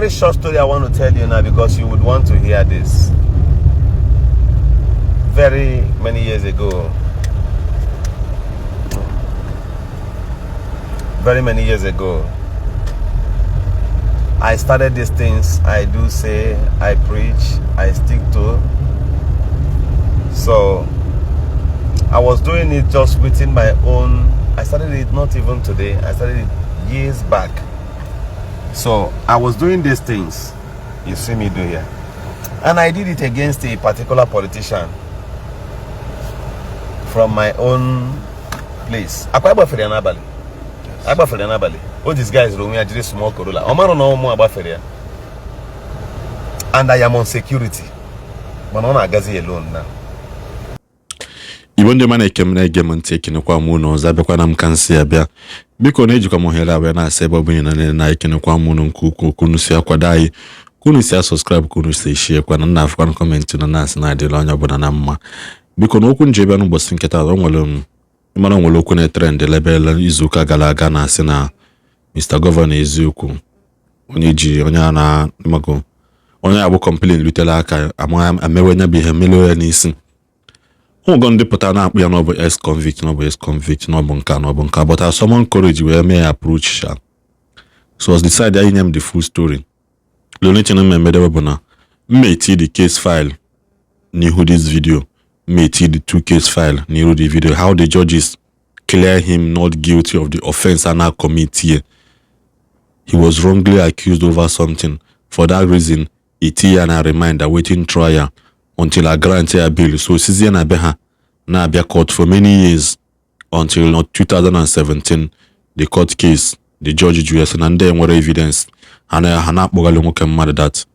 very short story I want to tell you now because you would want to hear this. Very many years ago, I started these things. I do say, I preach, I stick to. So I was doing it just within my own. I started it not even today. I started it years back. So I was doing these things you see me do here, and I did it against a particular politician from my own place. All these guys room here, just small Corolla. And I am on security. But I'm not alone now. Ibonde mana ikemna game taking kwa muno zabekwa na mkansi abia biko na ejikwa mohela abia na sebe obunye na ikene kwa muno nkuku kunusia kwa dai kunusia subscribe kunusia share kwa na afọ comment na nas na adịla onye ọbụla na mma biko na okwu njebe na ụbọchị nketa nwere mana nwere okwu na trend level izuka gara aga na asị na Mr. Governor eziokwu onye ana mago onye abụ complain lutela aka amewenya bi ihe melo ya n'isi Who ndị pụta na akpụ ya no bụ ex-convict no bụ ex-convict no bụ nka but as someone courage where may approach sha. So was decided I name the full story. The only thing I remember na meti the case file nihu this video meti the 2 case file nihu the video how the judges clear him not guilty of the offense and now commit here. He was wrongly accused over something. For that reason, it and a reminder waiting trial until I grant a bill. So Sizi na beha na be court for many years until 2017 the court case the judge US and then what evidence and that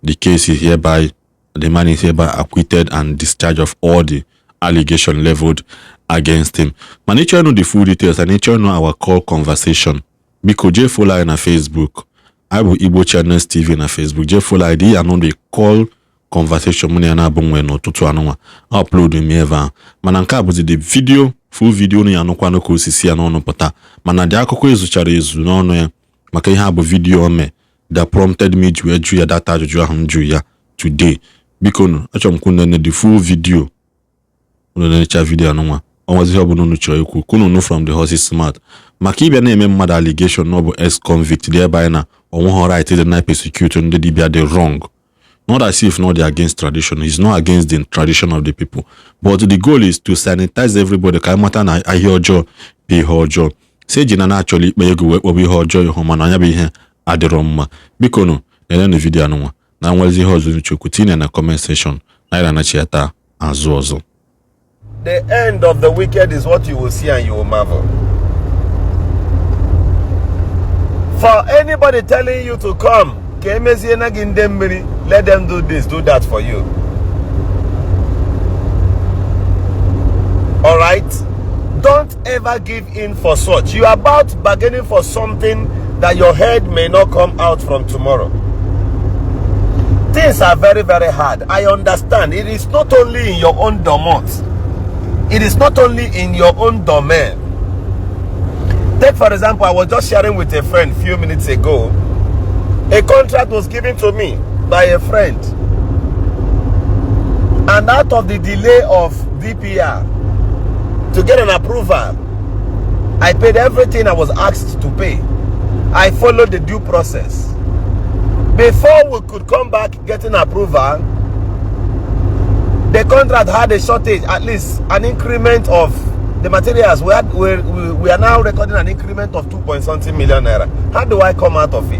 the case is hereby the man is hereby acquitted and discharged of all the allegation leveled against him. Man, nature know the full details and nature know our call conversation. Because J follow na Facebook, I will Igbo channels TV na Facebook. J follow ID and on the call conversation money na bongwe no tutu anwa upload me ever. Mananka bụ the video full video ni anokwa no ko osisi ya no pụta. Mana dị akụkọ ezuchara ezu n'ọnụ ya maka ihe abụ video ome that prompted me to eju ya data ajụjụ ahụ nju ya today. Biko no achọm kwunu the full video. Unu na-echa video anwa. Onwazi ihe ọbụla unu chọrọ ikwu kunu no from the horse's smart. Maka ịbịa na-eme mmadụ allegation no bụ ex-convict thereby na onwe right to deny persecute ndị dibịa dị wrong. Not as if not they're against tradition. It's not against the tradition of the people. But the goal is to sanitize everybody. Kaimata na ahiojo be hojo. Say jina actually be go we be hojo yo mana anya be ihe adiromma. Biko no na video anwa. Na nwezi hozo nchuku tinye na comment section. Na na chiata azu. The end of the wicked is what you will see and you will marvel. For anybody telling you to come, let them do this, do that for you. Alright? Don't ever give in for such. You are about bargaining for something that your head may not come out from tomorrow. Things are very, very hard. I understand. It is not only in your own domain. It is not only in your own domain. Take for example, I was just sharing with a friend a few minutes ago. A contract was given to me by a friend. And out of the delay of DPR to get an approval, I paid everything I was asked to pay. I followed the due process. Before we could come back getting approval, the contract had a shortage, at least an increment of the materials. We are now recording an increment of 2.something million naira. How do I come out of it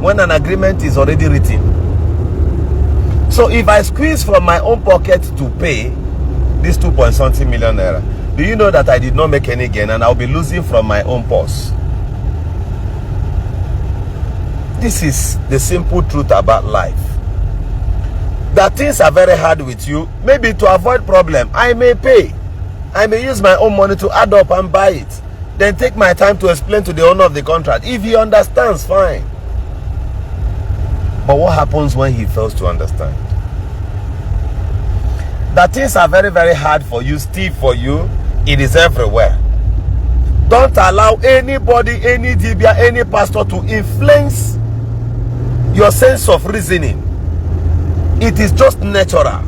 when an agreement is already written? So if I squeeze from my own pocket to pay this 2.something million naira, do you know that I did not make any gain and I'll be losing from my own purse? This is the simple truth about life. That things are very hard with you. Maybe to avoid problem, I may pay. I may use my own money to add up and buy it. Then take my time to explain to the owner of the contract. If he understands, fine. But what happens when he fails to understand? That things are very, very hard for you, stiff for you. It is everywhere. Don't allow anybody, any dibia, any pastor to influence your sense of reasoning. It is just natural.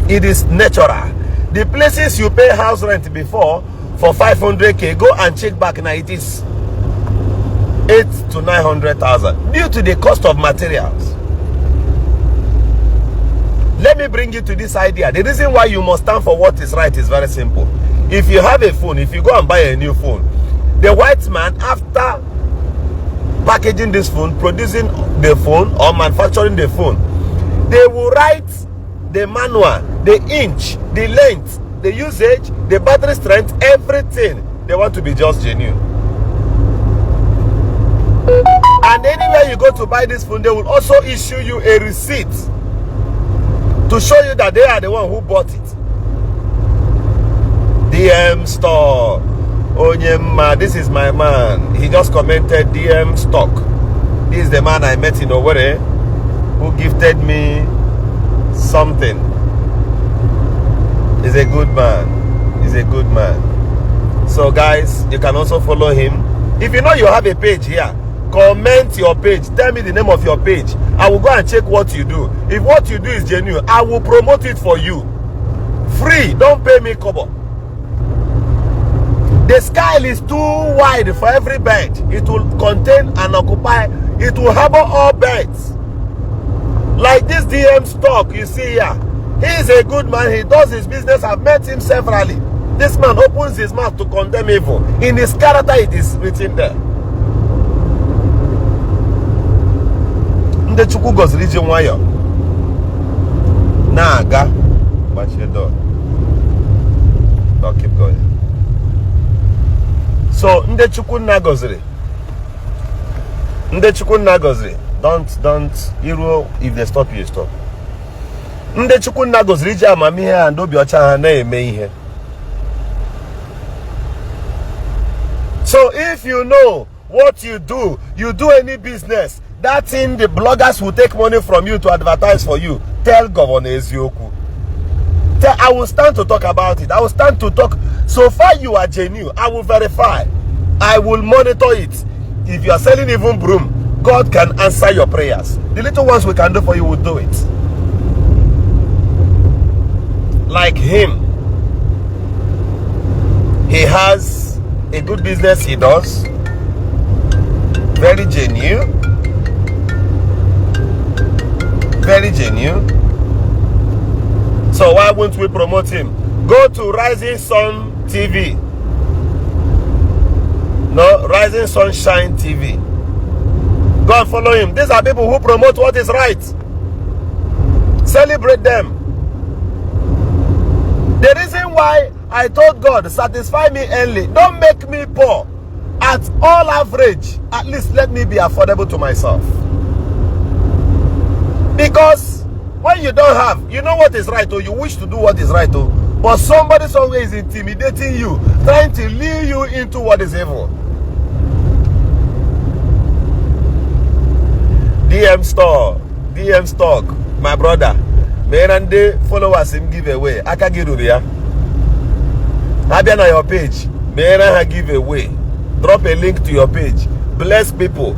It is natural. The places you pay house rent before for 500k, go and check back now, it is 800,000 to 900,000 due to the cost of materials. Let me bring you to this idea. The reason why you must stand for what is right is very simple. If you have a phone, if you go and buy a new phone, the white man, after packaging this phone, producing the phone or manufacturing the phone, they will write the manual, the inch, the length, the usage, the battery strength, everything. They want to be just genuine. And anywhere you go to buy this phone, they will also issue you a receipt to show you that they are the one who bought it. DM store. Onyema, this is my man. He just commented DM stock. This is the man I met in Owerri who gifted me something. He's a good man. He's a good man. So guys, you can also follow him. If you know you have a page here, comment your page. Tell me the name of your page. I will go and check what you do. If what you do is genuine, I will promote it for you. Free. Don't pay me kobo. The sky is too wide for every bird. It will contain and occupy. It will harbor all birds. Like this DM stock you see here. He is a good man. He does his business. I've met him severally. This man opens his mouth to condemn evil. In his character, it is written there. Ndi Chukwu goziri ji nwayo na-aga. Watch your door. Now keep going. So Ndi Chukwu na goziri. Ndi Chukwu na goziri. Don't hero. If they stop you, stop. Ndi Chukwu na goziri ji amamihe and obi ọcha ha na-eme ihe. So if you know what you do any business, that thing the bloggers will take money from you to advertise for you. Tell Governor Ezioku. I will stand to talk about it. I will stand to talk. So far you are genuine. I will verify. I will monitor it. If you are selling even broom, God can answer your prayers. The little ones we can do for you, will do it. Like him. He has a good business he does. Very genuine. Very genuine. So why won't we promote him? Go to Rising Sun TV. No, Rising Sunshine TV. Go and follow him. These are people who promote what is right. Celebrate them. The reason why I told God, satisfy me early. Don't make me poor. At all average, at least let me be affordable to myself. Because when you don't have, you know what is right, or you wish to do what is right, but somebody somewhere is intimidating you, trying to lure you into what is evil. DM store, DM stock, my brother. Merande followers him giveaway. Aka giruria. Habia na your page. Mera giveaway. Drop a link to your page. Bless people.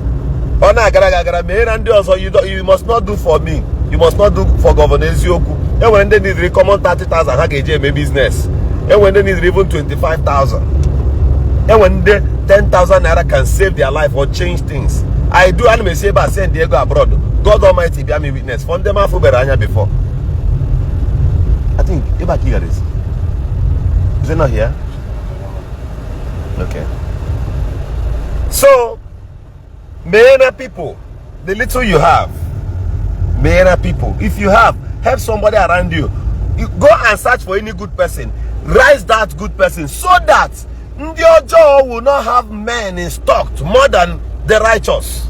Ona gara merande also you must not do for me. You must not do for Governor Ezioku. And when they need recommend 30,000, how can you business? And when they need even 25,000. And when they 10,000 naira can save their life or change things. I do anime say by San Diego abroad. God Almighty be me witness. From them I beranya before. I think Iba here is. Is it not here? Okay. So many people, the little you have, many people, if you have, help somebody around you. You go and search for any good person. Rise that good person so that Ndi Ojo will not have men in stock more than the righteous.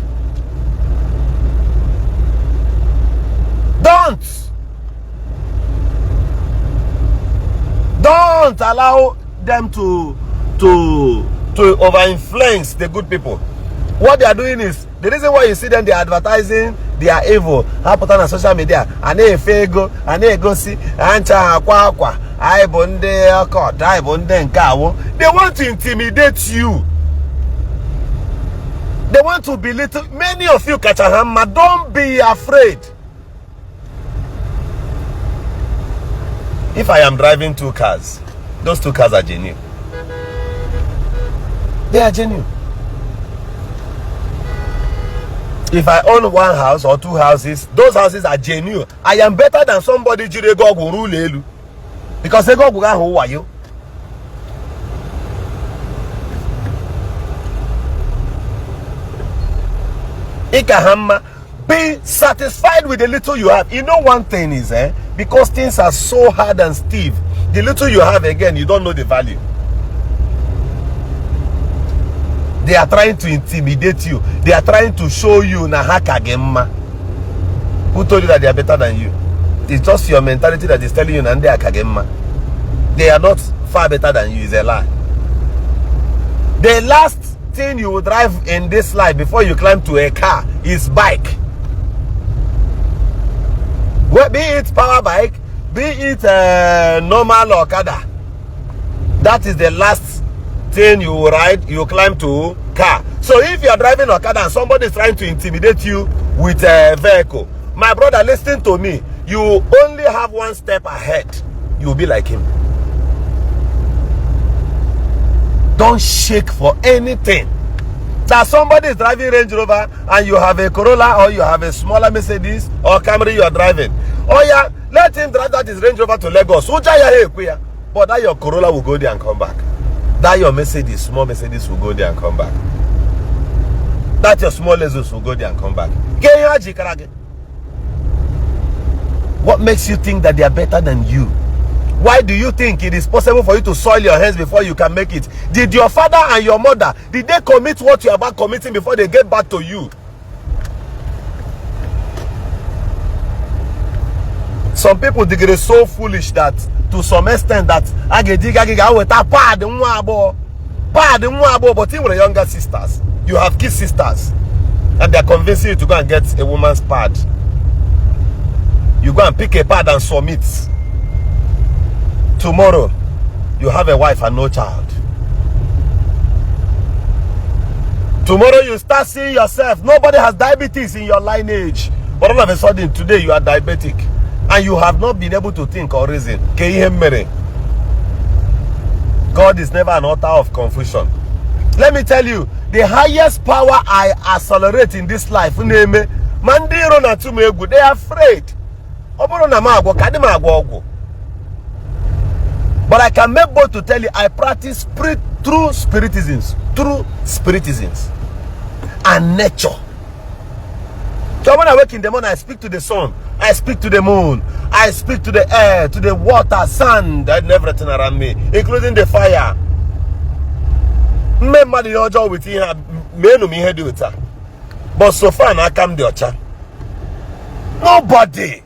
Don't allow them to over-influence the good people. What they are doing is, the reason why you see them, they are advertising, they are evil. How put on social media, and they fego, and they go see, and kwa, I bonde akot, I bonde nkawo. They want to intimidate you. They want to belittle. Many of you, Kachahama, don't be afraid. If I am driving 2 cars, those 2 cars are genuine. They are genuine. If I own 1 house or 2 houses, those houses are genuine. I am better than somebody Jirego rule elu. Because they go who are you? Ikahama, be satisfied with the little you have. You know one thing is, because things are so hard and stiff, the little you have, again, you don't know the value. They are trying to intimidate you. They are trying to show you na hakagemma. Who told you that they are better than you? It's just your mentality that is telling you na they are kagemma. They are not far better than you. Is a lie. The last thing you will drive in this life before you climb to a car is bike. Well, be it power bike, be it normal Okada. That is the last thing you ride, you climb to car. So if you are driving Okada and somebody is trying to intimidate you with a vehicle, my brother, listen to me. You only have 1 step ahead. You will be like him. Don't shake for anything. That somebody is driving Range Rover and you have a Corolla or you have a smaller Mercedes or Camry you are driving. Oh yeah, let him drive that his Range Rover to Lagos. But that your Corolla will go there and come back. That your Mercedes, small Mercedes, will go there and come back. That your small Lexus will go there and come back. What makes you think that they are better than you? Why do you think it is possible for you to soil your hands before you can make it? Did your father and your mother, did they commit what you are about committing before they get back to you? Some people think it is so foolish that to some extent that but even the younger sisters, you have kid sisters and they are convincing you to go and get a woman's pad. You go and pick a pad and submit. Tomorrow you have a wife and no child. Tomorrow you start seeing yourself, nobody has diabetes in your lineage, but all of a sudden today you are diabetic and you have not been able to think or reason. God is never an author of confusion. Let me tell you, the highest power I accelerate in this life, they are afraid. But I can make bold to tell you, I practice true spiritisms and nature. So when I wake in the morning, I speak to the sun, I speak to the moon, I speak to the air, to the water, sand, and everything around me, including the fire. But so far, I come the ocha. Nobody.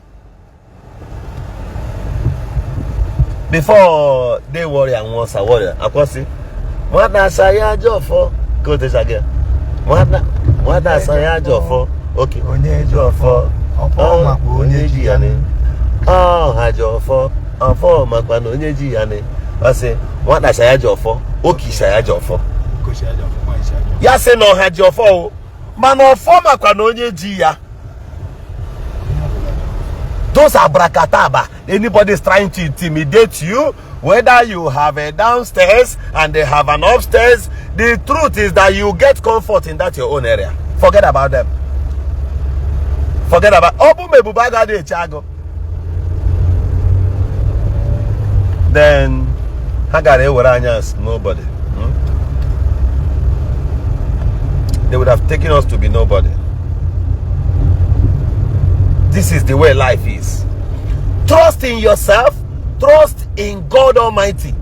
Before they worry and once I worry, I can see. What does I job for? Go to again. What does I job for? Okay. Onye job for. Oh, onye ji ane. Oh, I job for. Oh, for makano onye ji ane. I say, what does I job for? Okay, say job for. Ya say no ha job for. Man no for makano onye ji ya. Those are brakataba. Anybody is trying to intimidate you, whether you have a downstairs and they have an upstairs, the truth is that you get comfort in that your own area. Forget about them. Forget about then nobody. They would have taken us to be nobody. This is the way life is. Trust in yourself. Trust in God Almighty.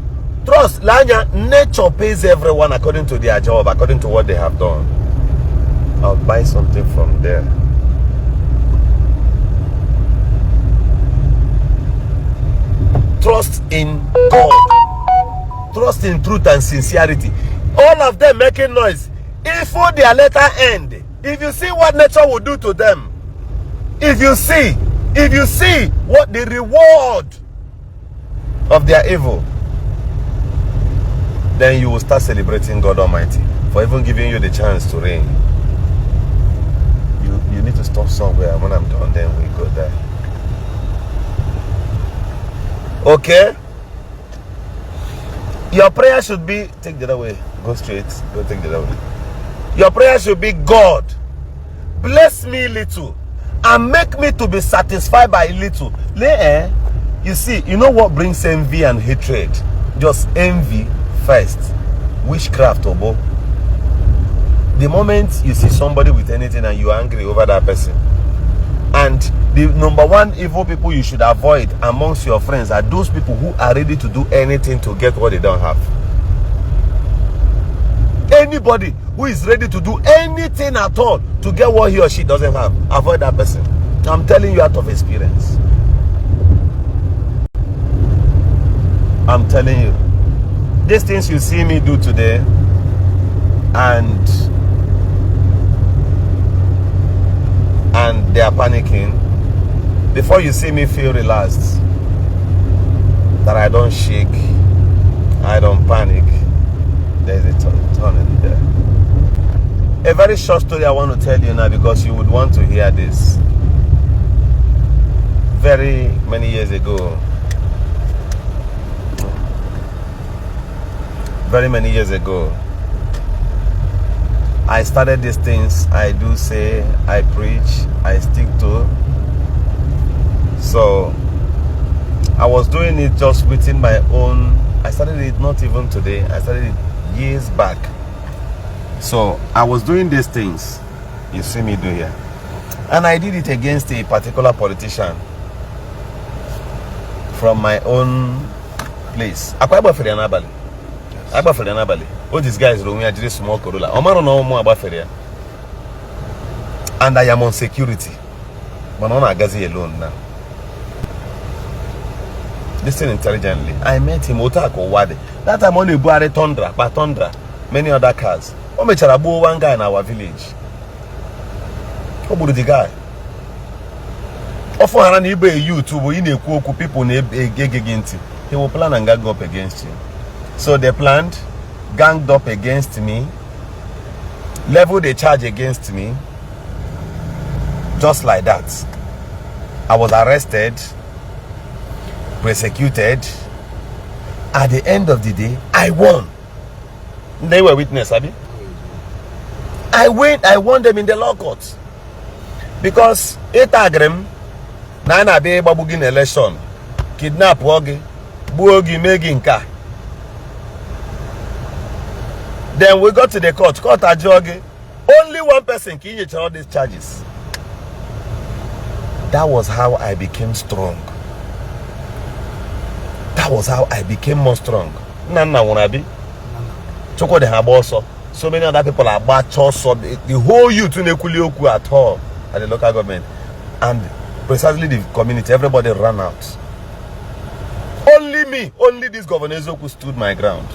Trust. Lanya, nature pays everyone according to their job, according to what they have done. I'll buy something from there. Trust in God. Trust in truth and sincerity. All of them making noise. If for their later end, if you see what nature will do to them, if you see what the reward of their evil, then you will start celebrating God Almighty for even giving you the chance to reign. to stop somewhere. When I'm done, then we go there. Okay? Your prayer should be, take the other way. Go straight. Go take the other way. Your prayer should be, God, bless me little and make me to be satisfied by little. You see, you know what brings envy and hatred? Just envy first. Witchcraft, Obo. The moment you see somebody with anything and you're angry over that person, and the number one evil people you should avoid amongst your friends are those people who are ready to do anything to get what they don't have. Anybody who is ready to do anything at all to get what he or she doesn't have, avoid that person. I'm telling you out of experience. I'm telling you. These things you see me do today, and they are panicking, before you see me feel relaxed, that I don't shake, I don't panic, there's a turn in there. A very short story I want to tell you now, because you would want to hear this. Very many years ago, I started these things I do say, I preach, I stick to. So I was doing it just within my own. I started it not even today, I started it years back. So I was doing these things you see me do here, and I did it against a particular politician from my own place. Oh, this guy is wrong. I did small Corolla. And I am on security. But not Agazi alone now. Listen intelligently. I met him Otako Wade. That time only Buare Tundra, but Tundra, many other cars. One guy in our village. Who the guy? Often around YouTube, in a cool people he will plan and gang up against you. So they planned, ganged up against me, leveled a charge against me, just like that. I was arrested, persecuted. At the end of the day, I won. They were witness, Abi. I won them in the law court. Because Etagrem, Nana be babugin election, kidnap Wogi, Buogi Meginka. Then we got to the court. Court adjourned. Only one person can use all these charges. That was how I became strong. That was how I became more strong. Nana Wanabi. Choko de Haboso. So many other people are bad also. The whole youth in Ekulioku at all at the local government. And precisely the community, everybody ran out. Only me, only this governor who stood my ground.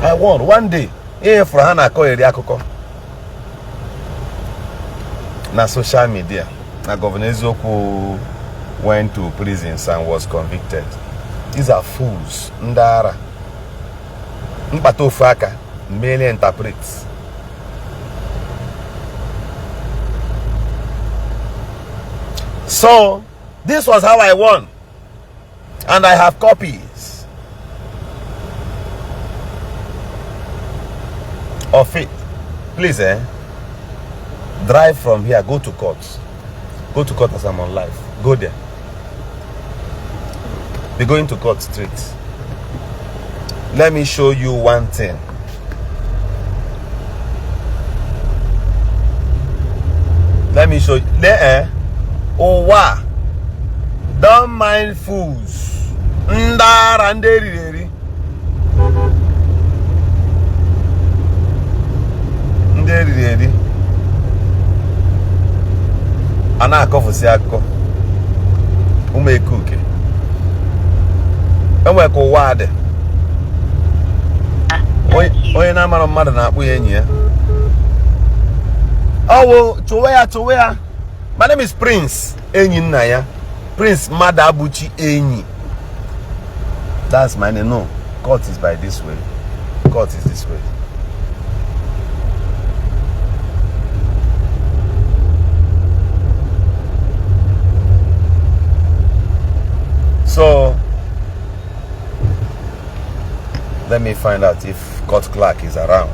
I won one day. Na social media. Na Governor Zoku went to prisons and was convicted. These are fools. Ndara. Mpatofaka. Merely interprets. So, this was how I won. And I have copies of it. Please, drive from here, go to court. Go to court as I'm on live. Go there. Be going to court straight. Let me show you one thing. Let me show you. There, oh wow. Don't mind fools. Ndara nderi. Nderi. Ana akofusi akọ. Ume kuke. Enwe ko wade. Oye na mara mmadụ na-akpụ ya enyi ya. Oh, Chowea. My name is Prince Enyi nna ya. Prince Madabuchi Enyi. That's my name. No, court is by this way. Court is this way. So let me find out if court clerk is around.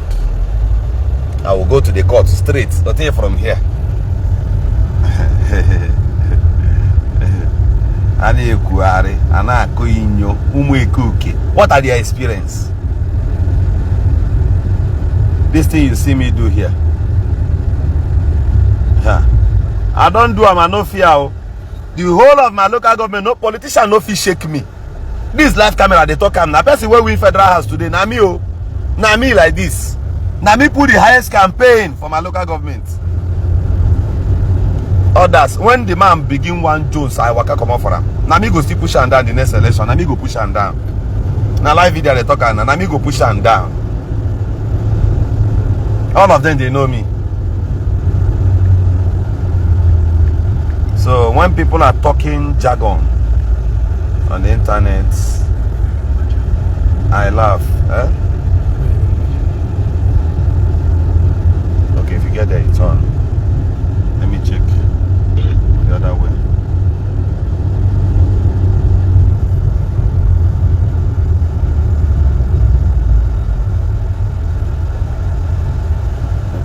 I will go to the court straight, not here from here. What are their experience? This thing you see me do here. I don't do, I'm no fear. The whole of my local government, no politician, no fish shake me. This live camera, they talk am. Na person wey win federal house today, na me oh. Na me like this. Na me put the highest campaign for my local government. Others, when the man begin one Jones, I waka come out for him. Na me go still push am down the next election. Na me go push am down. Na live video they talk am. Na me go push am down. All of them, they know me. So when people are talking jargon on the internet, I laugh. Okay, if you get there, it's on. Let me check the other way.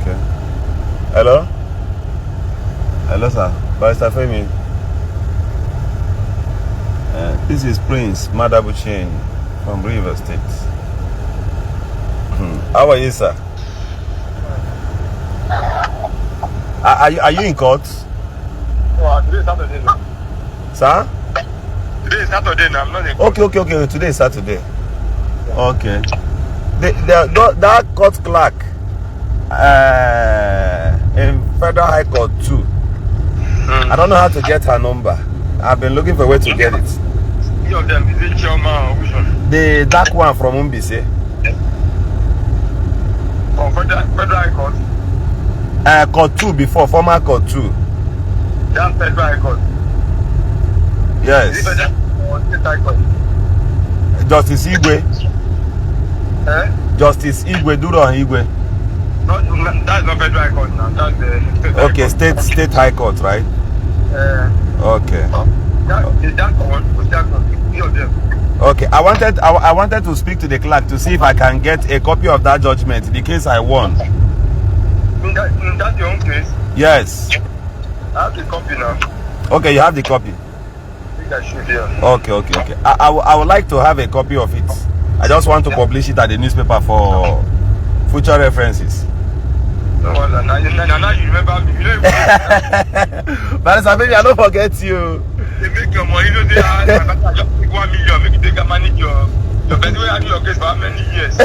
Okay. Hello? Hello, sir. Barrister Femi. This is Prince Madabuchin from River State. How are you, sir? Are you in court? Today is Saturday. Sir? Today is Saturday. I'm not in court. Okay. Today is Saturday. Okay. That court clerk in Federal High Court too. I don't know how to get her number. I've been looking for a way to get it. Any of them, is it Choma or which one? The dark one from Umbise. From Federal High Court? Court 2 before, former Court 2. That's Federal High Court? Yes. Is it Federal or State High Court? Justice Igwe. Justice Igwe, Duro Igwe. No, that's not Federal High Court now. That's the State High Okay, Court. State High Court, right? Okay. That's the one. Any of them. Okay, I wanted to speak to the clerk to see if I can get a copy of that judgment, the case I won. That's your own case? Yes. I have the copy now. Okay, you have the copy. I think I should, yeah. Okay. I would like to have a copy of it. I just want to publish it at the newspaper for future references. No, now you remember me. You know, but baby, I don't forget you. they make your money, you know, they are just take 1 million, make you take a manage your best way have your case for how many years?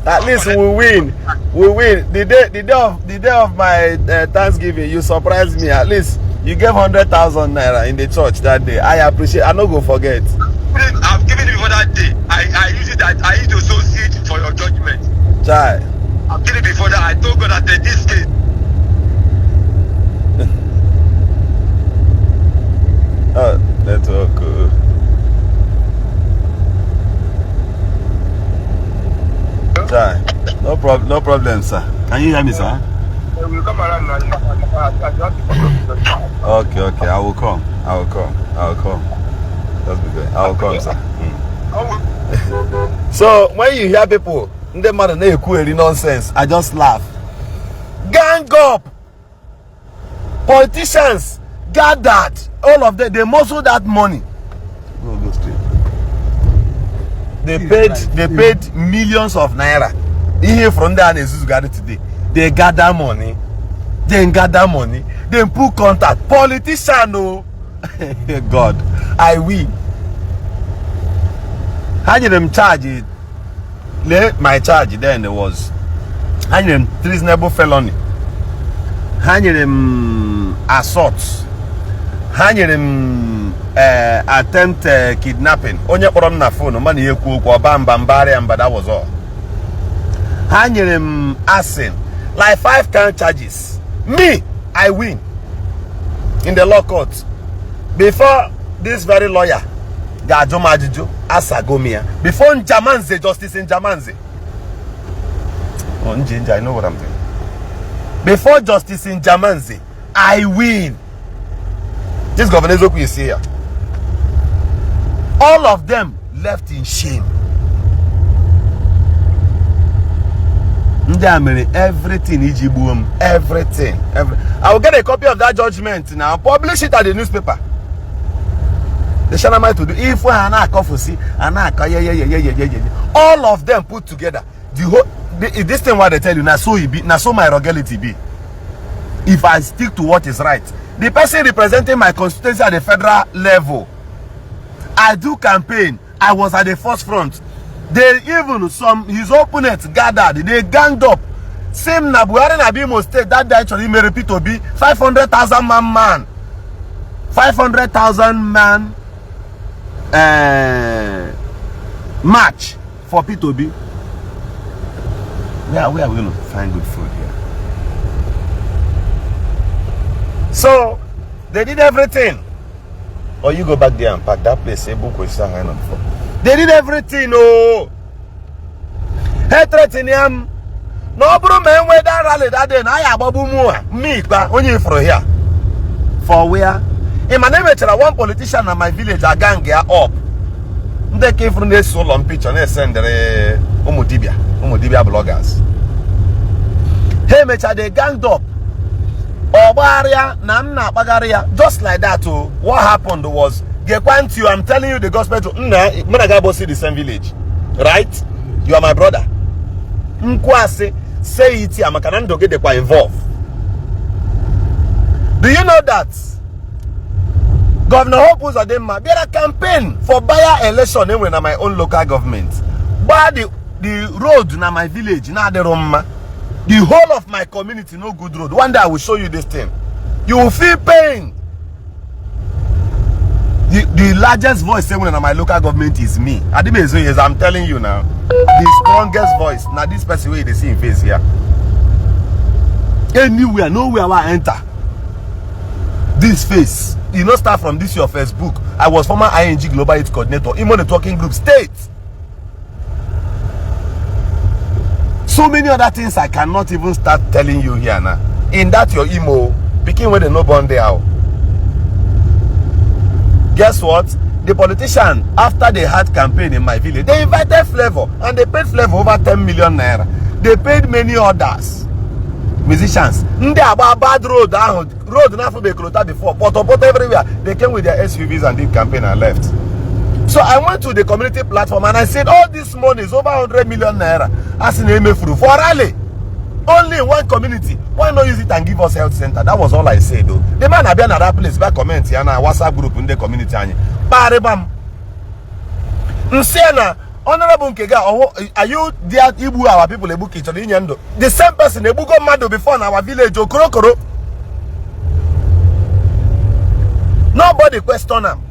At least we win. The day of my Thanksgiving, you surprised me. At least you gave 100,000 naira in the church that day. I appreciate. I no go forget. I've given it before that day. I use it. I used to sow seed for your judgment. Chai. I've given it before that. I told God that this case. Oh, network. Chai. No problem, sir. Can you hear me, sir? We'll come around now. Okay. I will come. That's good. I will come, sir. So when you hear people, nonsense, I just laugh. Gang up. Politicians gathered. All of them, they muscle that money. Go straight. They paid millions of naira. Here from there and today. They gather money. Then put contact. Politician, no. God, I win. How did them charge it? My charge then was how did them treasonable felony. How did them assault. How did them attempt kidnapping. Onye kpọrọ na phone man ekwu okwu obambambare but that was all. How did them arson. Like 5 count charges. Me, I win in the law court. Before this very lawyer, Gajomajijo, Asagomia, before Njamanze, Justice Njamanze. Oh, Njinja, I know what I'm doing. Before Justice Njamanze, I win. This Governor Zoku you see here. All of them left in shame. Everything Igbo, everything. I will get a copy of that judgment now. Publish it at the newspaper. The Shanamai to do if we are not coffee, all of them put together. The whole this thing what they tell you now, so it be now, so my rogality be. If I stick to what is right, the person representing my constituency at the federal level, I do campaign. I was at the first front. They even his opponents gathered. They ganged up. Same na Buhari na Imo State that day actually may repeat to be 500,000 man. 500,000 man match for P2B. Where are we going to find good food here? So they did everything. Or you go back there and pack that place. They did everything. Oh, hatred in him. No bro man where that rally that day. I have me only for here. For where? In my name, one politician in my village a gang here up. They came from this solo picture and they send the Umudibia bloggers. Hey, mecha they ganged up. Obaria, Namna Bagaria, just like that. Oh, what happened was, I'm telling you the gospel to Menagabo see the same village, right? You are my brother. Nkwase say it here, Makanando get involved. Do you know that Governor Hope was a dema? There a campaign for buyer election in my own local government. But the road in my village, now the Roma. The whole of my community, no good road. One day I will show you this thing. You will feel pain. The largest voice in my local government is me. I'm telling you now. The strongest voice. Now this person way they see in face here. Anywhere, nowhere I enter. This face. You know, start from this your Facebook. I was former ING Global Youth Coordinator. In the talking group state. So many other things I cannot even start telling you here now. In that your emo, begin with the no bond there. Guess what? The politician, after they had campaign in my village, they invited Flavor and they paid Flavor over 10 million naira. They paid many others. Musicians. They about bad road now for before. But everywhere. They came with their SUVs and did campaign and left. So I went to the community platform and I said, all this money is over 100 million naira. As in for rally. Only in one community. Why not use it and give us health center? That was all I said though. The man have been at that place by comment here now WhatsApp group in the community. Paribam. Nsiana, Honorable Nkega, are you there Ibu our people ebu kichori nyando? The same person ebu go mad before in our village Okorokoro. Nobody question him.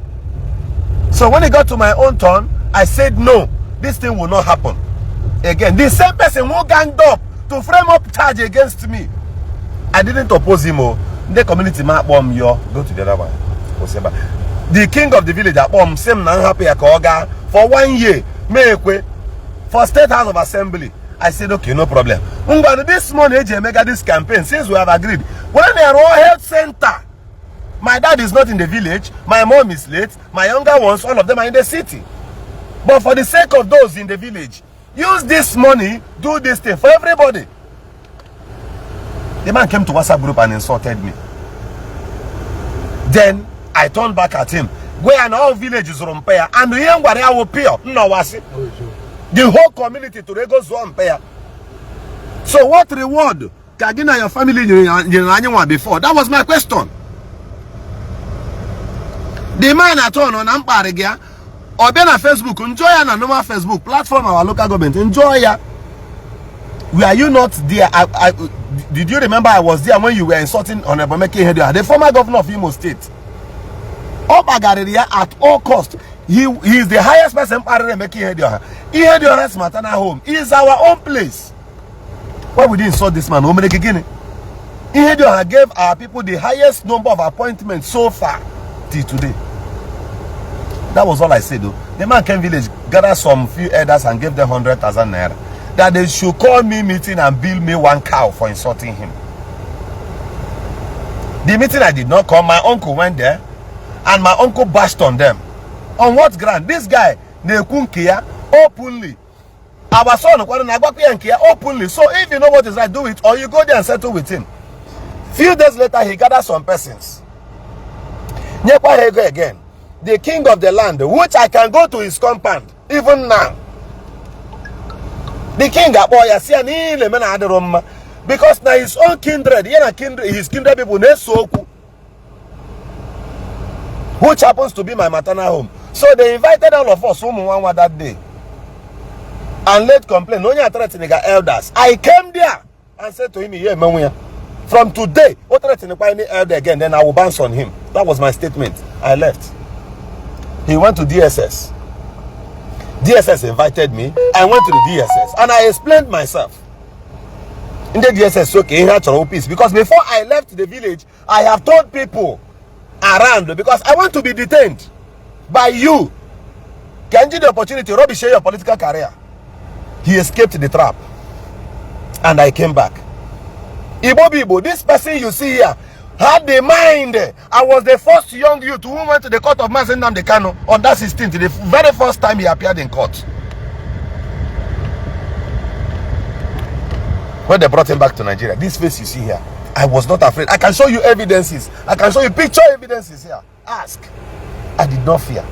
So when it got to my own turn, I said no, this thing will not happen. Again, the same person who ganged up to frame up charge against me. I didn't oppose him. The community map bomb yo. Go to the other one. The king of the village at bomb same nan happy for 1 year. For State House of Assembly. I said okay, no problem. This morning mega this campaign since we have agreed. When they are all health center. My dad is not in the village. My mom is late. My younger ones, all of them are in the city. But for the sake of those in the village, use this money, do this thing for everybody. The man came to WhatsApp group and insulted me. Then I turned back at him. Where an all villages rumpaya and the young warrior will pay. No, was it? The whole community to go zumpaya. So what reward can your family before? That was my question. The man at all on Amparigia or then on Facebook, enjoy a normal Facebook platform, our local government, enjoy ya. Were you not there? Did you remember I was there when you were insulting on Ebomeke, the former governor of Imo State? At all cost, he is the highest person making Ihedio's maternal home. It is our own place. Why would you insult this man? Ihedio gave our people the highest number of appointments so far till today. That was all I said though. The man came village, gathered some few elders and gave them 100,000 naira. That they should call me meeting and bill me 1 cow for insulting him. The meeting I did not come. My uncle went there. And my uncle bashed on them. On what ground? This guy, Nekunkia, openly. Our son, openly. So if you know what is right, do it. Or you go there and settle with him. Few days later, he gathered some persons. Again, the king of the land, which I can go to his compound, even now. The king, because now his own kindred, his kindred people, which happens to be my maternal home. So they invited all of us that day. And late complaint, no elders. I came there and said to him, yeah, from today, elder again, then I will bounce on him. That was my statement. I left. He went to DSS. DSS invited me. I went to the DSS and I explained myself. In the DSS, okay, peace. Because before I left the village, I have told people around, because I want to be detained by you. Can you the opportunity to share your political career? He escaped the trap. And I came back. Igbo, this person you see here had the mind. I was the first young youth who went to the court of Nnamdi Kanu on that 16th, the very first time he appeared in court. When they brought him back to Nigeria, this face you see here, I was not afraid. I can show you evidences. I can show you picture evidences here. Ask. I did not fear.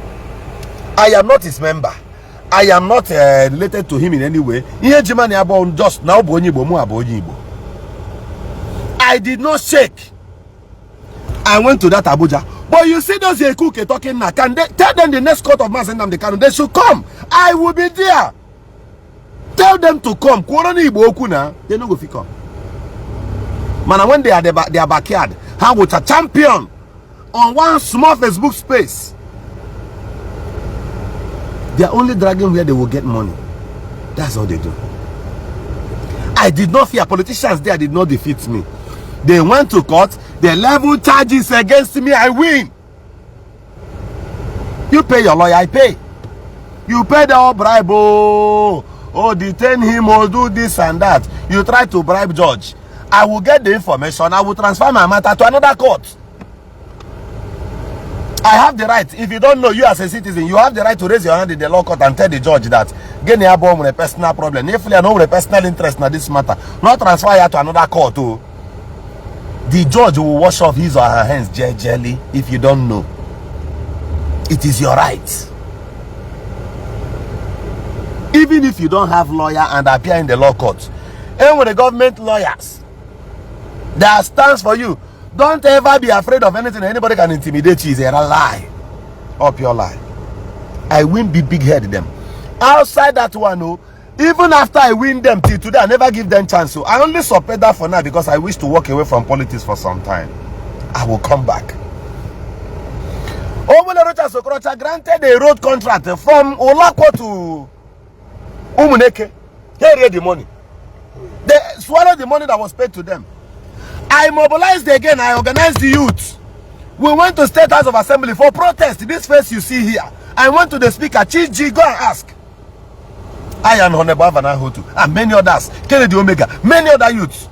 I am not his member. I am not related to him in any way. Just now, I did not shake. I went to that Abuja. But you see those Yekuke talking now. Can they tell them the next court of Nnamdi Kanu? They should come. I will be there. Tell them to come. They no go fit come. Man, when they are their backyard, how would a champion on one small Facebook space? They are only dragging where they will get money. That's all they do. I did not fear. Politicians there did not defeat me. They went to court. They leveled charges against me. I win. You pay your lawyer. I pay. You pay the whole bribe. Oh, detain him or do this and that. You try to bribe judge. I will get the information. I will transfer my matter to another court. I have the right. If you don't know, you as a citizen, you have the right to raise your hand in the law court and tell the judge that get a bomb with a personal problem. If you know with a personal interest in this matter, not transfer you to another court. Too. The judge will wash off his or her hands jelly if you don't know. It is your right. Even if you don't have lawyer and appear in the law court. And with the government lawyers, that stands for you. Don't ever be afraid of anything. Anybody can intimidate you. It's a lie. Or pure lie. I win big head them. Outside that one, even after I win them till today, I never give them chance. So I only support that for now because I wish to walk away from politics for some time. I will come back. Omenala granted a road contract from Olakwa to Umuneke. They read the money. They swallowed the money that was paid to them. I mobilized again. I organized the youth. We went to State House of Assembly for protest. This face you see here. I went to the speaker, Chief G, go and ask. I am Honorable Havana Hutu and many others, Kennedy Omega, many other youths.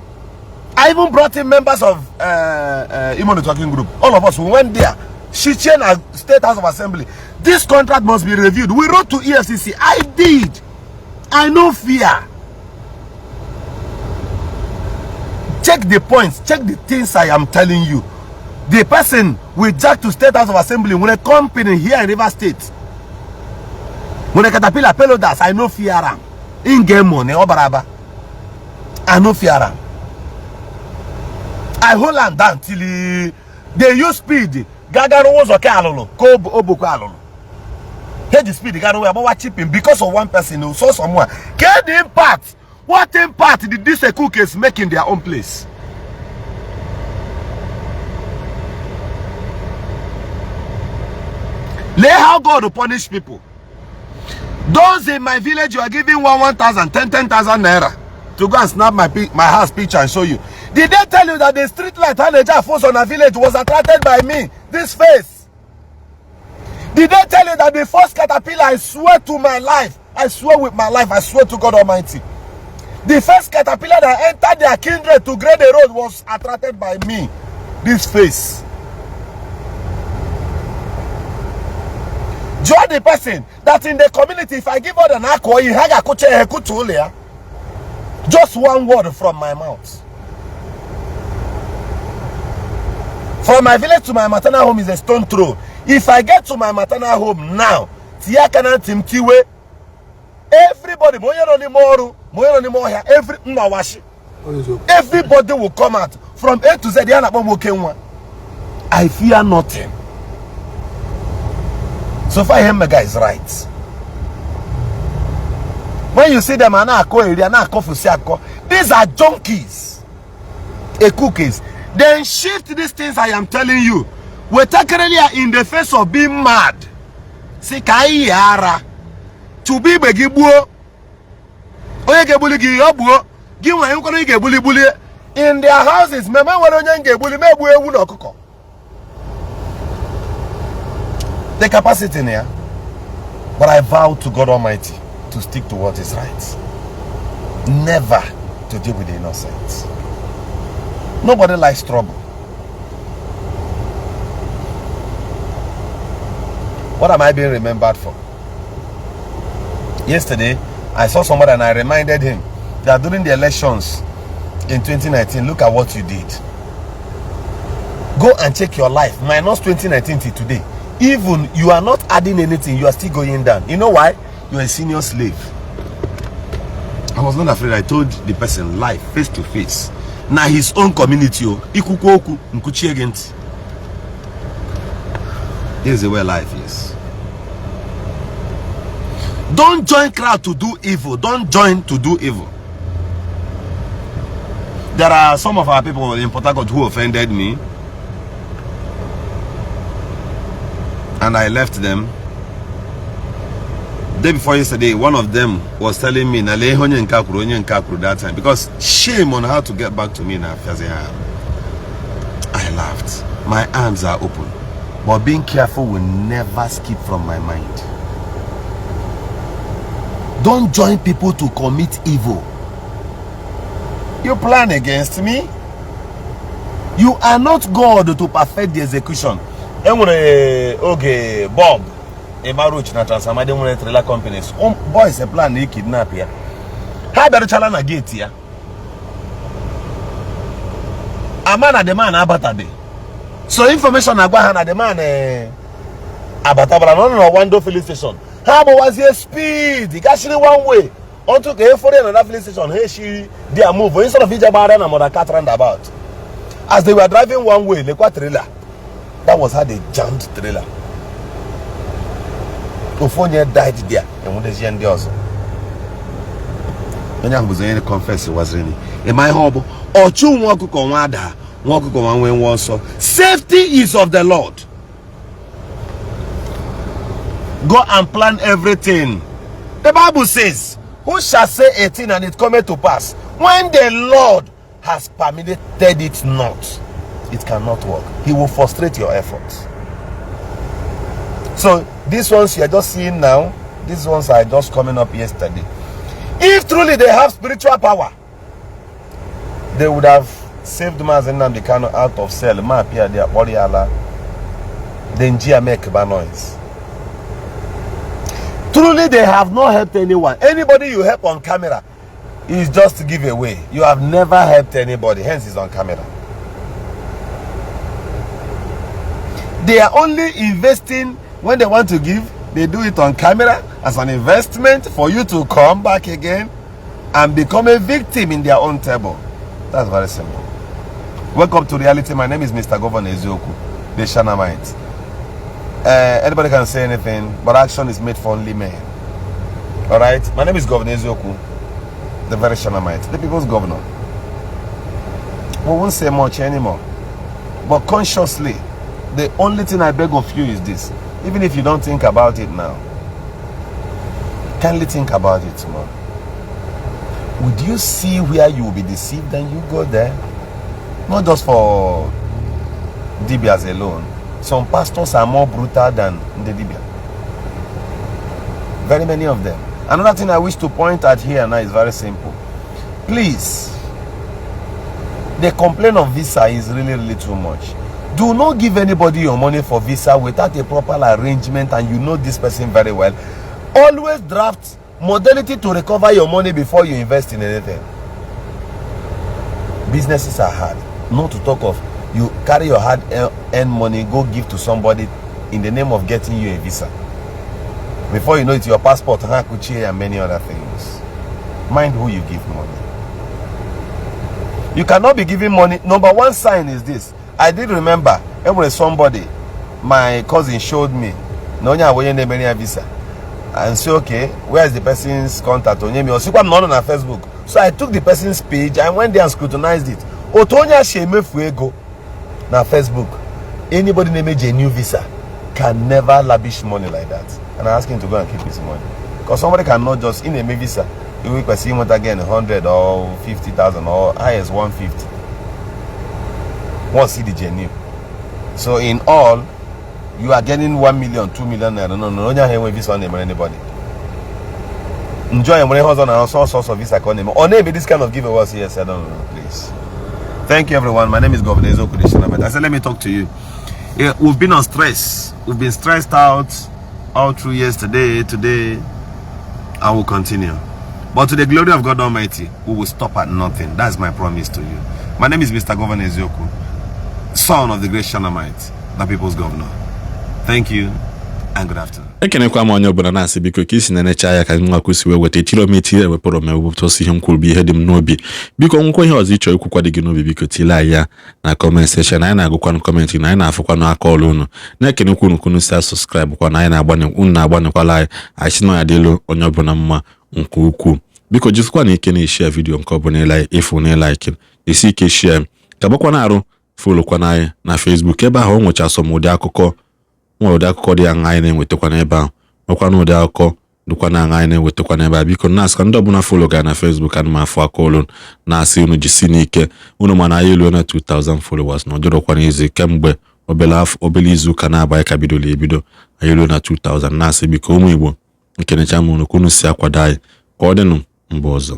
I even brought in members of Imo Talking Group. All of us, we went there. Shichen and State House of Assembly. This contract must be reviewed. We wrote to EFCC. I did. I no fear. Check the points, check the things I am telling you. The person with Jack to State House of Assembly when a company here in River State. When a caterpillar pelodas, I know fear am. In game money, obaraba. I know fear am. I hold am down till they use speed. Gagaro was okay alolo. Ko obuko alolo. Head the speed, gagaro about what chipping because of one person who saw someone. Get the impact. What impact did these cookies make in their own place? Lay how God will punish people. Those in my village, you are giving 1,000, 10,000 naira to go and snap my house picture and show you. Did they tell you that the street light Haneja force on a village was attracted by me? This face. Did they tell you that the first caterpillar, I swear to my life, I swear with my life, I swear to God Almighty, the first caterpillar that entered their kindred to grade the road was attracted by me. This face. Join the person that in the community, if I give out an akko, just one word from my mouth. From my village to my maternal home is a stone throw. If I get to my maternal home now, everybody, everybody will come out from A to Z. I fear nothing. So far, Hemega is right. When you see them, these are junkies, cookies. Then shift these things I am telling you. We're currently in the face of being mad. Sikai yara. To be begibuo. Oye gebuli giyobuo. Giwa yukono gebuli buli. In their houses, mama waronye gebuli mebu ewu no kuko. The capacity in here. But I vow to God Almighty to stick to what is right. Never to deal with the innocent. Nobody likes trouble. What am I being remembered for? Yesterday, I saw somebody and I reminded him that during the elections in 2019, look at what you did. Go and check your life. Minus 2019 till today. Even you are not adding anything, you are still going down. You know why? You are a senior slave. I was not afraid. I told the person live, face to face. Now his own community. This is the way life is. Don't join crowd to do evil. Don't join to do evil. There are some of our people in Port Harcourt who offended me, and I left them. Day before yesterday, one of them was telling me that time because shame on how to get back to me now. I laughed. My arms are open, but being careful will never skip from my mind. Don't join people to commit evil. You plan against me. You are not God to perfect the execution. Okay, Bob. Emaruch na transform them trailer companies. Boys a plan to kidnap here. How better challenge a gate here? A man at the man abatabe. So information agwa na the man abatabra no one door filling station. How was here speed? He actually one way. Onto the for another filling station. Hey, she they move instead of Ijabara and another cat roundabout. As they were driving one way, they got trailer. That was how they jammed trailer. Ophonia died there, and when they end also. When I was going to confess, it was really in my hobble. Or two walk on wada, walk on one way also. Safety is of the Lord. Go and plan everything. The Bible says, who shall say a thing and it cometh to pass? When the Lord has permitted it not, it cannot work. He will frustrate your efforts. So these ones you are just seeing now, these ones are just coming up yesterday. If truly they have spiritual power, they would have saved Mazen Nnamdi Kanu out of cell. Then Gia make bad noise. Truly they have not helped anyone. Anybody you help on camera is just to give away. You have never helped anybody, hence it's on camera. They are only investing when they want to give. They do it on camera as an investment for you to come back again and become a victim in their own table. That's very simple. Welcome to reality. My name is Mr. Governor Ezioku, the Shanamite. Anybody can say anything, but action is made for only men. Alright? My name is Governor Ezioku, the very Shanamite, the people's governor. We won't say much anymore. But consciously, the only thing I beg of you is this. Even if you don't think about it now, kindly think about it tomorrow. Would you see where you will be deceived and you go there? Not just for Dibias alone. Some pastors are more brutal than the Dibia. Very many of them. Another thing I wish to point out here now is very simple. Please, the complaint of visa is really too much. Do not give anybody your money for visa without a proper arrangement and you know this person very well. Always draft modality to recover your money before you invest in anything. Businesses are hard. Not to talk of you carry your hard-earned money, go give to somebody in the name of getting you a visa. Before you know it, your passport, Hakuchi, and many other things. Mind who you give money. You cannot be giving money. Number one sign is this. I did remember when somebody, my cousin showed me, Nonya visa. And say, okay, where is the person's contact? I'm not on Facebook. So I took the person's page, I went there and scrutinized it. Otonya Sheme Fuego na Facebook. Anybody named a new visa can never lavish money like that. And I asked him to go and keep his money. Because somebody cannot just in a visa, you will see him again 100 or 50,000 or highest 150. One see the genuine. So in all, you are getting 1 million, 2 million. No, visa on anybody. Enjoy your money, husband, and all sorts of visa on him. Or maybe this kind of giveaways, yes, I don't know, please. Thank you, everyone. My name is Governor Traditionen. I said, let me talk to you. Yeah, we've been on stress. We've been stressed out all through yesterday, today, I will continue. But to the glory of God Almighty, we will stop at nothing. That's my promise to you. My name is Mr. Governor Ezioku, son of the great Shanamite, the people's governor. Thank you and good afternoon. Ekenekwa m onye ọbụla na-asị biko ka isi na-enecha ya ka nwa kwụsị wee weta kilomita ewepụrụ m ewepụtọsi ihe m kwuru bụ ihe dị m n'obi. Biko nwekwa ihe ọzọ ịchọ ikwukwa dị gị n'obi biko tile ya na comment section. Anyị na-agụkwa comment na anyị na-afụkwa n'aka ọlụ unu. Na-ekenekwa unu kunu si subscribe kwa na anyị na-agbanyekwala anyị si na ya dịlu onye ọbụla mma nke ukwuu. Biko jisikwa na ike na-share video nke ọbụla ifu na like isi ike share ka bakwa na arụ follow kwa na anyị na Facebook ebe ahụ o nwecha asọmụdị akụkọ nwere akụkọ dị anya anyị na-enwetakwa n'ebe ahụ ọkwa na ụdị akụkọ dịkwa na anya anyị na-enwetakwa n'ebe a. Biko na-asị ndị ọbụla follow ga na Facebook ana m afọ aka olu na-asị unu jisi n'ike unu ma na anyị elu na 2000 followers na ọjọrọkwa n'izu kemgbe obele izu ka na-abanye ka bido ebido anyị elu na 2000 na-asị biko ụmụ Igbo nkenecha m unu ka unu si akwado anyị ka ọ dịnụ mgbe ọzọ.